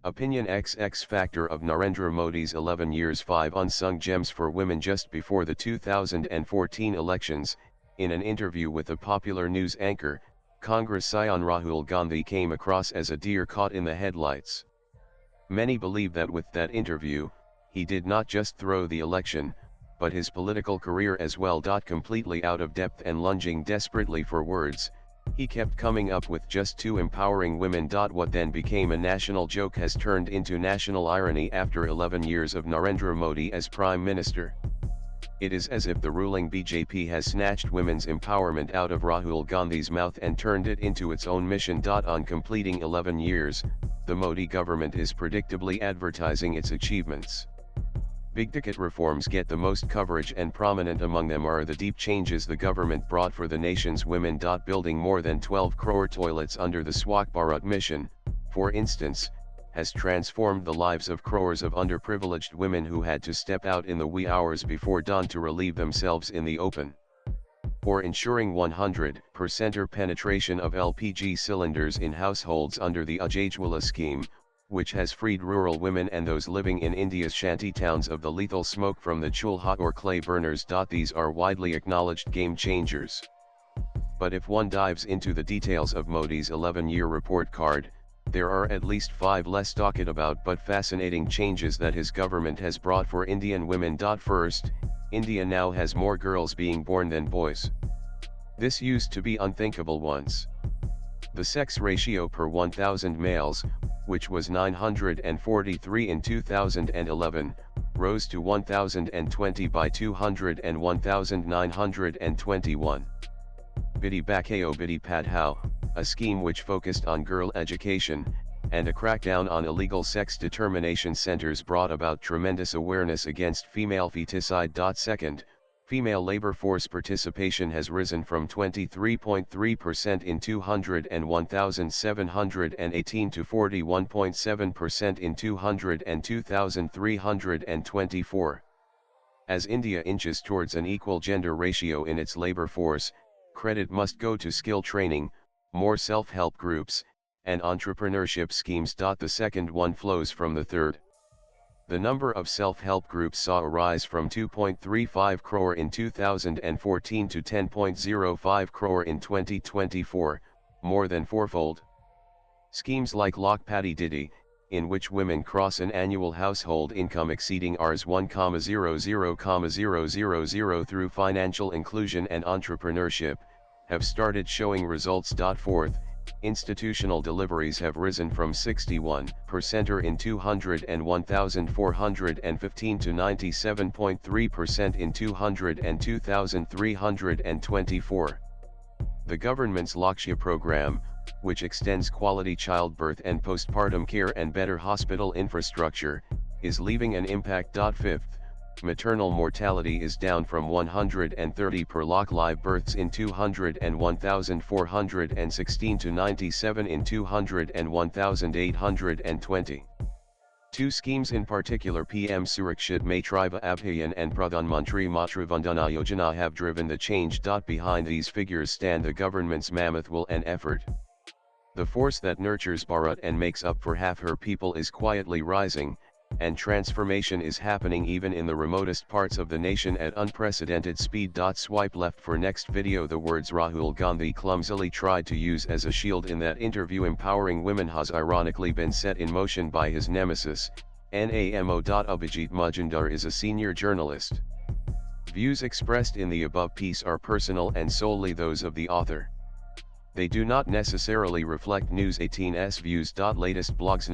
Opinion XX Factor of Narendra Modi's 11 years 5 Unsung Gems for Women. Just before the 2014 elections, in an interview with a popular news anchor, Congress scion Rahul Gandhi came across as a deer caught in the headlights. Many believe that with that interview, he did not just throw the election, but his political career as well. Completely out of depth and lunging desperately for words, he kept coming up with just two empowering women. What then became a national joke has turned into national irony after 11 years of Narendra Modi as Prime Minister. It is as if the ruling BJP has snatched women's empowerment out of Rahul Gandhi's mouth and turned it into its own mission. On completing 11 years, the Modi government is predictably advertising its achievements. Big-ticket reforms get the most coverage, and prominent among them are the deep changes the government brought for the nation's women. Building more than 12 crore toilets under the Swachh Bharat mission, for instance, has transformed the lives of crores of underprivileged women who had to step out in the wee hours before dawn to relieve themselves in the open. Or ensuring 100% penetration of LPG cylinders in households under the Ujjwala scheme, which has freed rural women and those living in India's shanty towns of the lethal smoke from the chulha or clay burners. These are widely acknowledged game changers. But if one dives into the details of Modi's 11-year report card, there are at least 5 less talked about but fascinating changes that his government has brought for Indian women. First, India now has more girls being born than boys. This used to be unthinkable once. The sex ratio per 1,000 males, which was 943 in 2011, rose to 1,020 by 200 and 1,921. Bidi Bachao Bidi Padhao, a scheme which focused on girl education, and a crackdown on illegal sex determination centers brought about tremendous awareness against female feticide. Second, female labor force participation has risen from 23.3% in 201,718 to 41.7% in 202,324. As India inches towards an equal gender ratio in its labor force, credit must go to skill training, more self-help groups, and entrepreneurship schemes. The second one flows from the third. The number of self-help groups saw a rise from 2.35 crore in 2014 to 10.05 crore in 2024, more than fourfold. Schemes like Lakpati Didi, in which women cross an annual household income exceeding Rs 1,00,000 through financial inclusion and entrepreneurship, have started showing results. Fourth, institutional deliveries have risen from 61% in 201,415 to 97.3% in 202,324. The government's Lakshya program, which extends quality childbirth and postpartum care and better hospital infrastructure, is leaving an impact. Fifth, maternal mortality is down from 130 per lakh live births in 201,416 to 97 in 201,820. Two schemes in particular, PM Surakshit Matriva Abhiyan and Pradhan Mantri Matruvandana Yojana, have driven the change. Behind these figures stand the government's mammoth will and effort. The force that nurtures Bharat and makes up for half her people is quietly rising, and transformation is happening even in the remotest parts of the nation at unprecedented speed. Swipe left for next video. The words Rahul Gandhi clumsily tried to use as a shield in that interview empowering women has ironically been set in motion by his nemesis, NAMO. Abhijit Majumdar is a senior journalist. Views expressed in the above piece are personal and solely those of the author. They do not necessarily reflect News 18's views. Latest blogs